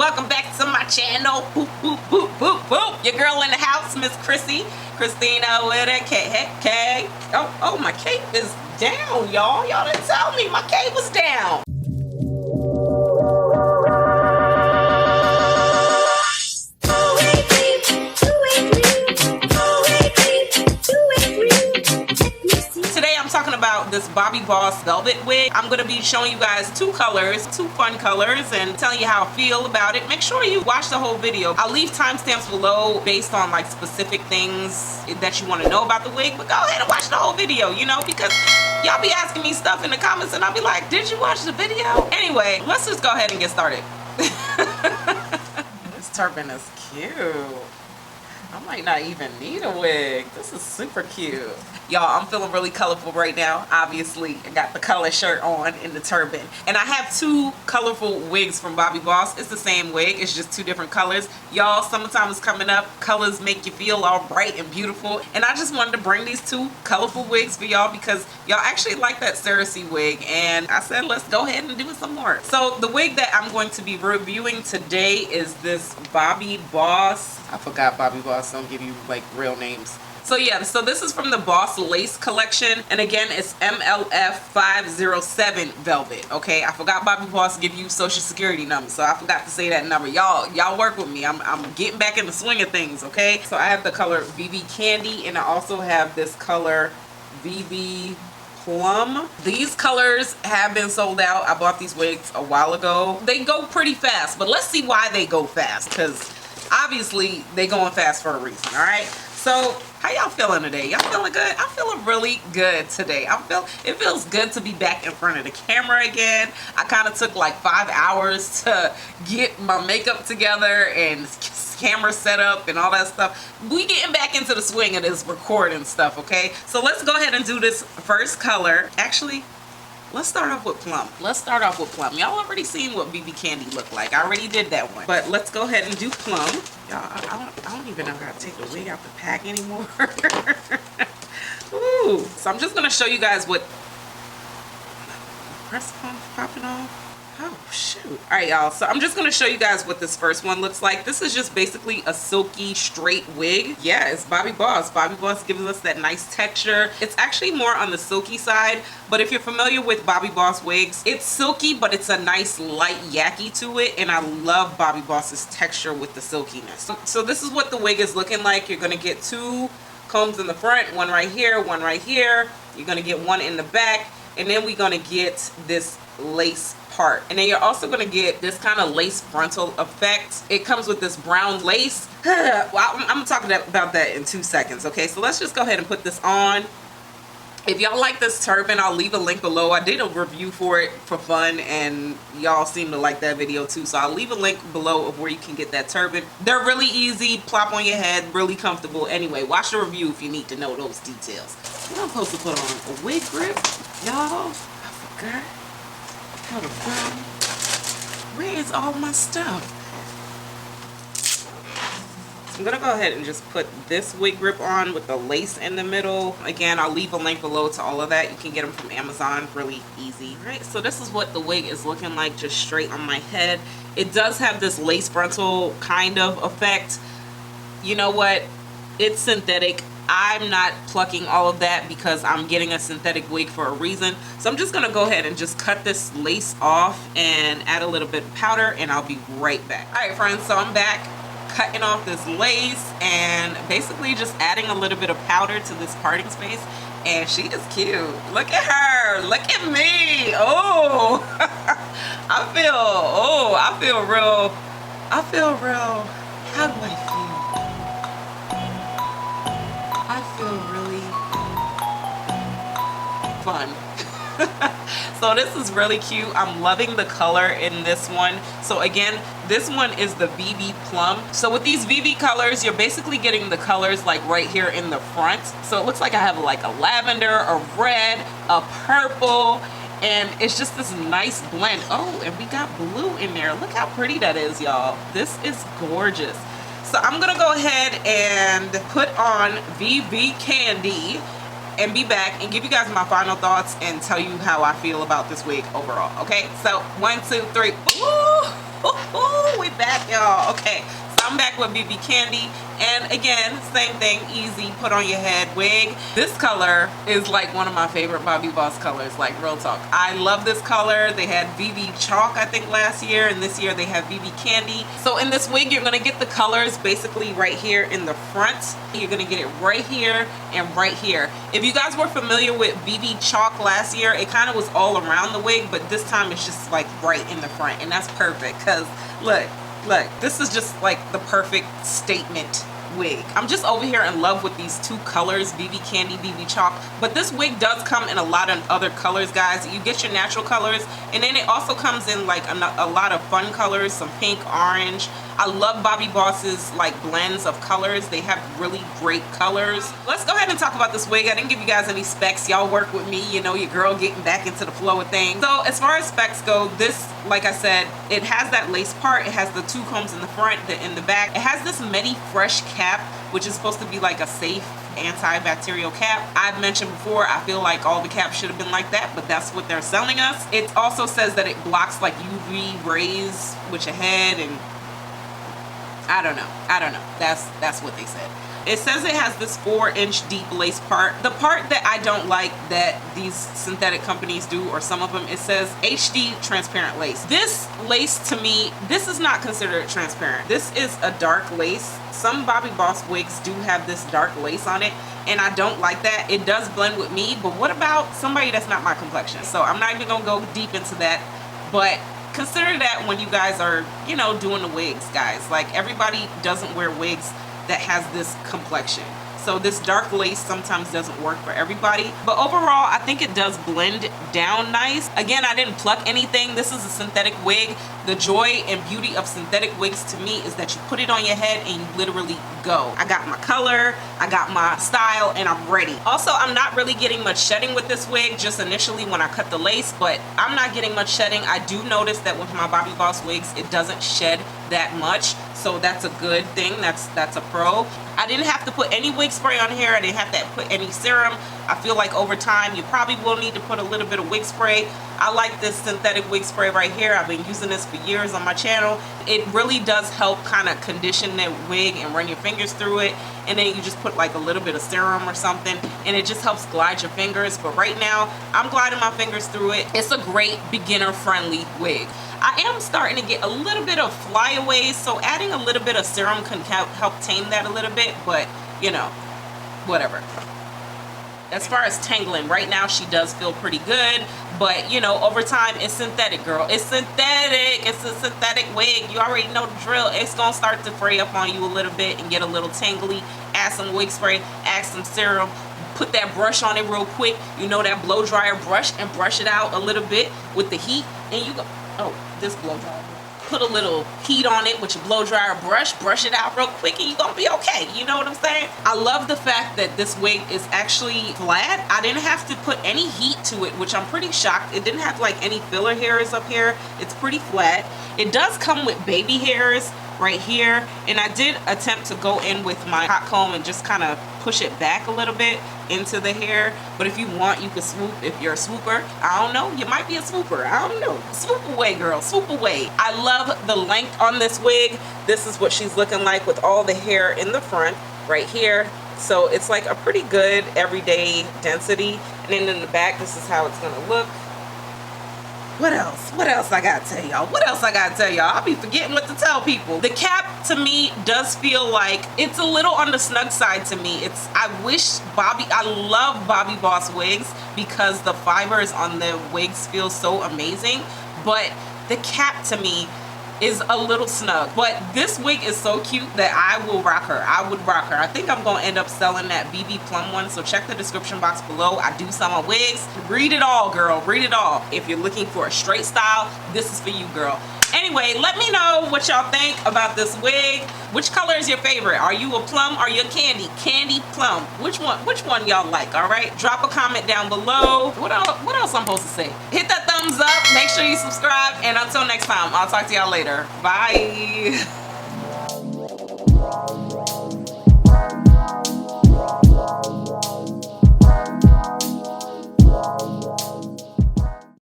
welcome back to my channel. Boop, boop, boop, boop, boop. Your girl in the house, Miss Khrissy. Christina with a K. Oh, my cape is down, y'all. Y'all didn't tell me my cape was down. About this Bobbi Boss velvet wig. I'm going to be showing you guys two colors, two fun colors, and telling you how I feel about it. Make sure you watch the whole video. I'll leave timestamps below based on like specific things that you want to know about the wig, but go ahead and watch the whole video, you know, because y'all be asking me stuff in the comments and I'll be like, did you watch the video? Anyway, let's just go ahead and get started. This turban is cute. I might not even need a wig. This is super cute. Y'all, I'm feeling really colorful right now. Obviously, I got the color shirt on in the turban. And I have two colorful wigs from Bobbi Boss. It's the same wig. It's just two different colors. Y'all, summertime is coming up. Colors make you feel all bright and beautiful. And I just wanted to bring these two colorful wigs for y'all because y'all actually like that Khrissy wig. And I said, let's go ahead and do some more. So the wig that I'm going to be reviewing today is this Bobbi Boss. I forgot Bobbi Boss don't give you like real names. So yeah, so this is from the Boss Lace collection, and again it's MLF 507 velvet. Okay, I forgot Bobbi Boss give you social security number, so I forgot to say that number. Y'all work with me. I'm getting back in the swing of things. Okay, so I have the color Vivi Candy, and I also have this color Vivi Plum. These colors have been sold out. I bought these wigs a while ago. They go pretty fast, but let's see why they go fast, because obviously they going fast for a reason. All right, so how y'all feeling today? Y'all feeling good? I'm feeling really good today. It feels good to be back in front of the camera again. I kind of took like 5 hours to get my makeup together and camera set up and all that stuff. We getting back into the swing of this recording stuff, okay? So let's go ahead and do this first color. Actually, let's start off with Plum. Y'all already seen what Vivi Candy looked like. I already did that one. But let's go ahead and do Plum. Y'all, I don't even know how to take the wig out the pack anymore. Ooh. So I'm just going to show you guys what... Press pump popping off. Oh, shoot. All right, y'all. So I'm just going to show you guys what this first one looks like. This is just basically a silky straight wig. Yeah, it's Bobbi Boss. Bobbi Boss gives us that nice texture. It's actually more on the silky side, but if you're familiar with Bobbi Boss wigs, it's silky, but it's a nice light yaki to it, and I love Bobbi Boss's texture with the silkiness. So this is what the wig is looking like. You're going to get two combs in the front, one right here, one right here. You're going to get one in the back, and then we're going to get this lace part, and then you're also going to get this kind of lace frontal effect. It comes with this brown lace. Well, I'm talking about that in 2 seconds. Okay, so let's just go ahead and put this on. If y'all like this turban, I'll leave a link below. I did a review for it for fun, and y'all seem to like that video too, so I'll leave a link below of where you can get that turban. They're really easy, plop on your head, really comfortable. Anyway, watch the review if you need to know those details. What I'm supposed to put on? A wig grip? Y'all, I forgot. Where is all my stuff? So I'm gonna go ahead and just put this wig grip on with the lace in the middle. Again, I'll leave a link below to all of that. You can get them from Amazon, really easy. All right, so this is what the wig is looking like, just straight on my head. It does have this lace frontal kind of effect. You know what? It's synthetic. I'm not plucking all of that because I'm getting a synthetic wig for a reason. So I'm just going to go ahead and just cut this lace off and add a little bit of powder, and I'll be right back. Alright friends, so I'm back cutting off this lace and basically just adding a little bit of powder to this parting space. And she is cute. Look at her. Look at me. Oh, I feel real. How do I feel? I feel really fun. So this is really cute. I'm loving the color in this one. So again, this one is the Vivi Plum. So with these Vivi colors, you're basically getting the colors like right here in the front. So it looks like I have like a lavender, a red, a purple, and it's just this nice blend. Oh, and we got blue in there. Look how pretty that is, y'all. This is gorgeous. So I'm gonna go ahead and put on Vivi Candy and be back and give you guys my final thoughts and tell you how I feel about this wig overall. Okay, so 1, 2, 3. Ooh, we it back, y'all. Okay, so I'm back with BB Candy, and again, same thing, easy, put on your head wig. This color is like one of my favorite Bobbi Boss colors, like real talk. I love this color. They had BB Chalk, I think, last year, and this year they have BB Candy. So in this wig, you're gonna get the colors basically right here in the front. You're gonna get it right here and right here. If you guys were familiar with BB Chalk last year, it kind of was all around the wig, but this time it's just like right in the front, and that's perfect because look, this is just like the perfect statement wig. I'm just over here in love with these two colors, BB Candy, BB Chalk, but this wig does come in a lot of other colors, guys. You get your natural colors, and then it also comes in like a lot of fun colors, some pink, orange. I love Bobbi Boss's like blends of colors. They have really great colors. Let's go ahead and talk about this wig. I didn't give you guys any specs. Y'all work with me, you know, your girl getting back into the flow of things. So as far as specs go, this, like I said, it has that lace part. It has the two combs in the front, in the back. It has this Medi Fresh cap, which is supposed to be like a safe antibacterial cap. I've mentioned before, I feel like all the caps should have been like that, but that's what they're selling us. It also says that it blocks like UV rays with your head, and I don't know. That's what they said. It says it has this 4-inch deep lace part. The part that I don't like that these synthetic companies do, or some of them, it says HD transparent lace. This lace, to me, this is not considered transparent. This is a dark lace. Some Bobbi Boss wigs do have this dark lace on it, and I don't like that. It does blend with me, but what about somebody that's not my complexion? So I'm not even gonna go deep into that, but consider that when you guys are, you know, doing the wigs, guys. Like, everybody doesn't wear wigs that has this complexion. So this dark lace sometimes doesn't work for everybody. But overall, I think it does blend down nice. Again, I didn't pluck anything. This is a synthetic wig. The joy and beauty of synthetic wigs to me is that you put it on your head and you literally go. I got my color, I got my style, and I'm ready. Also, I'm not really getting much shedding with this wig, just initially when I cut the lace, but I'm not getting much shedding. I do notice that with my Bobbi Boss wigs, it doesn't shed that much, so that's a good thing. That's a pro. I didn't have to put any wig spray on here. I didn't have to put any serum. I feel like over time you probably will need to put a little bit of wig spray. I like this synthetic wig spray right here. I've been using this for years on my channel. It really does help kind of condition that wig and run your fingers through it, and then you just put like a little bit of serum or something, and it just helps glide your fingers. But right now I'm gliding my fingers through it. It's a great beginner friendly wig. I am starting to get a little bit of flyaways, so adding a little bit of serum can help tame that a little bit, but you know, whatever. As far as tangling, right now she does feel pretty good, but you know, over time, it's synthetic, girl. It's synthetic. It's a synthetic wig. You already know the drill. It's gonna start to fray up on you a little bit and get a little tangly. Add some wig spray, add some serum, put that brush on it real quick. You know, that blow dryer brush, and brush it out a little bit with the heat, and you go, oh, this blow dryer. Put a little heat on it with your blow dryer brush it out real quick, and you're gonna be okay. You know what I'm saying? I love the fact that this wig is actually flat. I didn't have to put any heat to it, which I'm pretty shocked. It didn't have like any filler hairs up here. It's pretty flat. It does come with baby hairs right here, and I did attempt to go in with my hot comb and just kind of push it back a little bit into the hair, but if you want, you can swoop. If you're a swooper, I don't know, you might be a swooper, I don't know. Swoop away, girl, swoop away. I love the length on this wig. This is what she's looking like with all the hair in the front right here. So it's like a pretty good everyday density, and then in the back, this is how it's gonna look. What else I gotta tell y'all? What else I gotta tell y'all? I'll be forgetting what to tell people. The cap, to me, does feel like it's a little on the snug side to me. I love Bobbi Boss wigs because the fibers on the wigs feel so amazing, but the cap to me is a little snug. But this wig is so cute that I will rock her. I would rock her. I think I'm gonna end up selling that Vivi Plum one, so check the description box below. I do sell my wigs. Read it all, girl, read it all. If you're looking for a straight style, this is for you, girl. Anyway, let me know what y'all think about this wig. Which color is your favorite? Are you a plum or you a candy? Candy, plum. Which one y'all like, all right? Drop a comment down below. What else I'm supposed to say? Hit that thumbs up. Make sure you subscribe. And until next time, I'll talk to y'all later. Bye.